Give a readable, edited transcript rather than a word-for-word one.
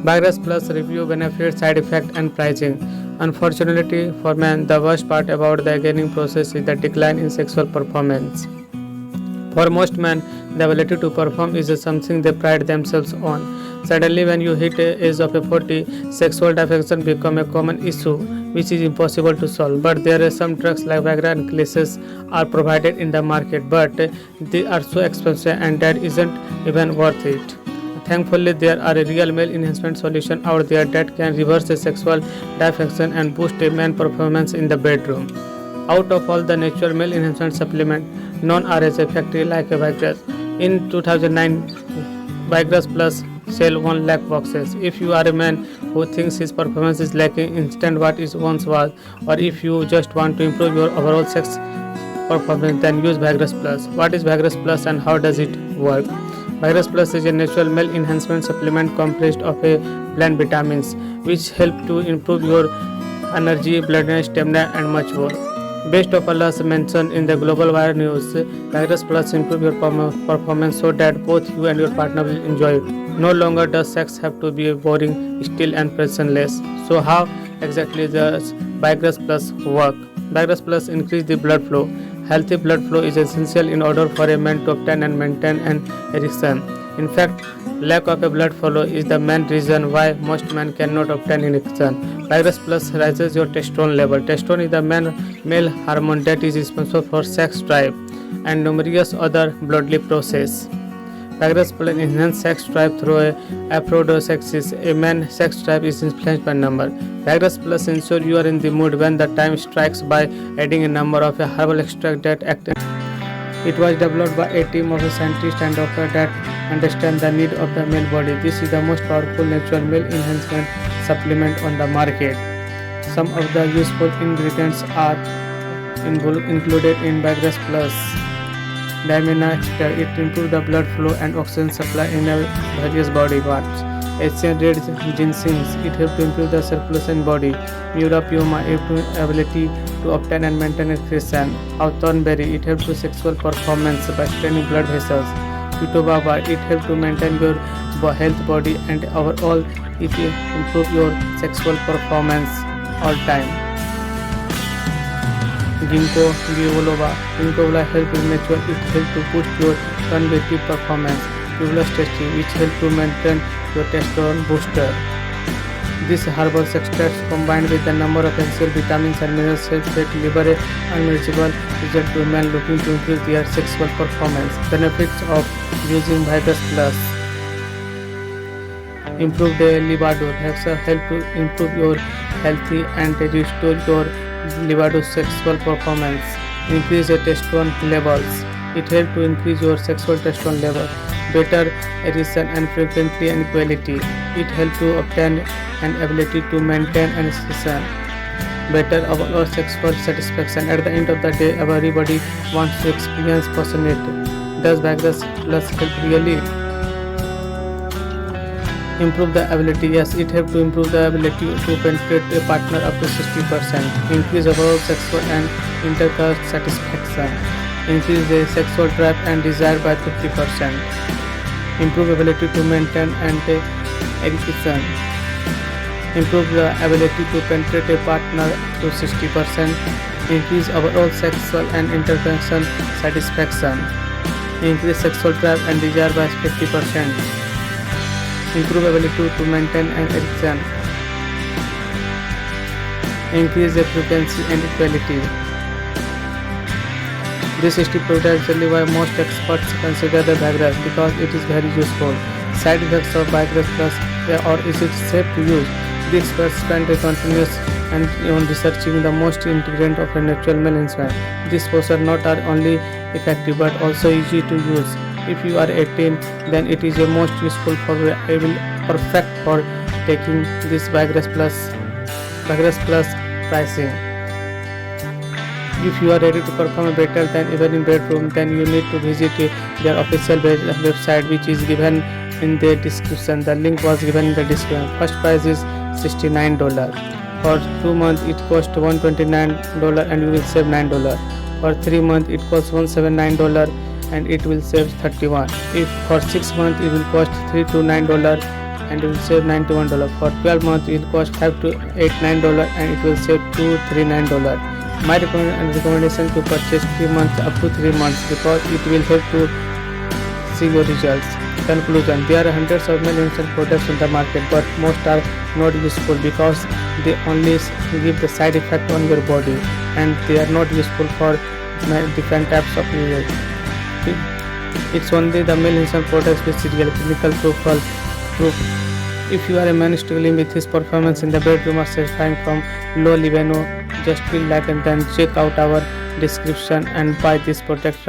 Viagra Plus review benefits, side effect, and pricing. Unfortunately for men, the worst part about the gaining process is the decline in sexual performance. For most men, the ability to perform is something they pride themselves on. Suddenly, when you hit the age of 40, sexual dysfunction become a common issue, which is impossible to solve. But there are some drugs like Viagra and Classes are provided in the market, but they are so expensive and that isn't even worth it. Thankfully, there are a real male enhancement solution out there that can reverse a sexual dysfunction and boost a man's performance in the bedroom. Out of all the natural male enhancement supplements, none are as effective like a Viagra. In 2009, Viagra Plus sell 1 lakh boxes. If you are a man who thinks his performance is lacking instant what it once was, or if you just want to improve your overall sex performance, then use Viagra Plus. What is Viagra Plus and how does it work? Viagra Plus is a natural male enhancement supplement comprised of a blend vitamins which help to improve your energy, bloodness, stamina, and much more. Based of Allah's mentioned in the Global Wire News, Viagra Plus improve your performance so that both you and your partner will enjoy it. No longer does sex have to be boring, still, and passionless. So how exactly does Viagra Plus work? Viagra Plus increase the blood flow. Healthy blood flow is essential in order for a man to obtain and maintain an erection. In fact, lack of a blood flow is the main reason why most men cannot obtain an erection. Viagra Plus raises your testosterone level. Testosterone is the male hormone that is responsible for sex drive and numerous other bodily processes. Viagra Plus enhances sex drive through aphrodisiacs. A man's sex drive is influenced by number. Viagra Plus ensures you are in the mood when the time strikes by adding a number of a herbal extract that act. It was developed by a team of scientists and doctors that understand the need of the male body. This is the most powerful natural male enhancement supplement on the market. Some of the useful ingredients are included in Viagra Plus. Dimina extra, it improves the blood flow and oxygen supply in various body parts. Asian red ginseng, it helps to improve the circulation body. Mura piuma, ability to obtain and maintain erection. Hawthorn berry, it helps to sexual performance by straining blood vessels. Pitobaba, it helps to maintain your health body and overall it improve your sexual performance all time. Ginkgo biloba help in natural, it helps to boost your cognitive performance. Tubulus testing, which help to maintain your testosterone booster. These herbal extracts combined with a number of essential vitamins and minerals help that deliver a unmeasurable result to men looking to improve their sexual performance. Benefits of using Viagra Plus: improve the libido, help to improve your healthy and restore your libido sexual performance. Increase your testosterone levels. It helps to increase your sexual testosterone level. Better erection and frequency and quality. It helps to obtain an ability to maintain an erection. Better overall sexual satisfaction. At the end of the day, everybody wants to experience passionate. Does Viagra Plus help really? Improve the ability. Yes, it helps to improve the ability to penetrate a partner up to 60%. Increase overall sexual and intercourse satisfaction. Increase the sexual drive and desire by 50%. Improve ability to maintain and erection. Improve the ability to penetrate a partner to 60%. Increase overall sexual and interconnection satisfaction. Increase sexual drive and desire by 50%. Improve ability to maintain an erection. Increase the frequency and quality. This is potentially why most experts consider the Viagra because it is very useful. Side effects of Viagra Plus, or is it safe to use? The experts spend a continuous and on researching the most ingredient of a natural male enhancement. These potions not are only effective but also easy to use. If you are 18, then it is a most useful for perfect for taking this Viagra Plus pricing. If you are ready to perform better than even in bedroom, then you need to visit their official website, which is given in the description. The link was given in the description. First price is $69. For 2 months it costs $129 and you will save $9. For 3 months it costs $179 and it will save $31. If for 6 months it will cost $329 and it will save $91. For 12 months it will cost $5 to $89 and it will save $239. My recommendation to purchase 3 months up to 3 months because it will help to see your results. Conclusion: there are hundreds of male insurance products in the market, but most are not useful because they only give the side effect on your body, and they are not useful for different types of users. It's only the male insurance products with real clinical proof. If you are a man struggling with his performance in the bedroom or suffering from low libido, just feel like and then check out our description and buy this product.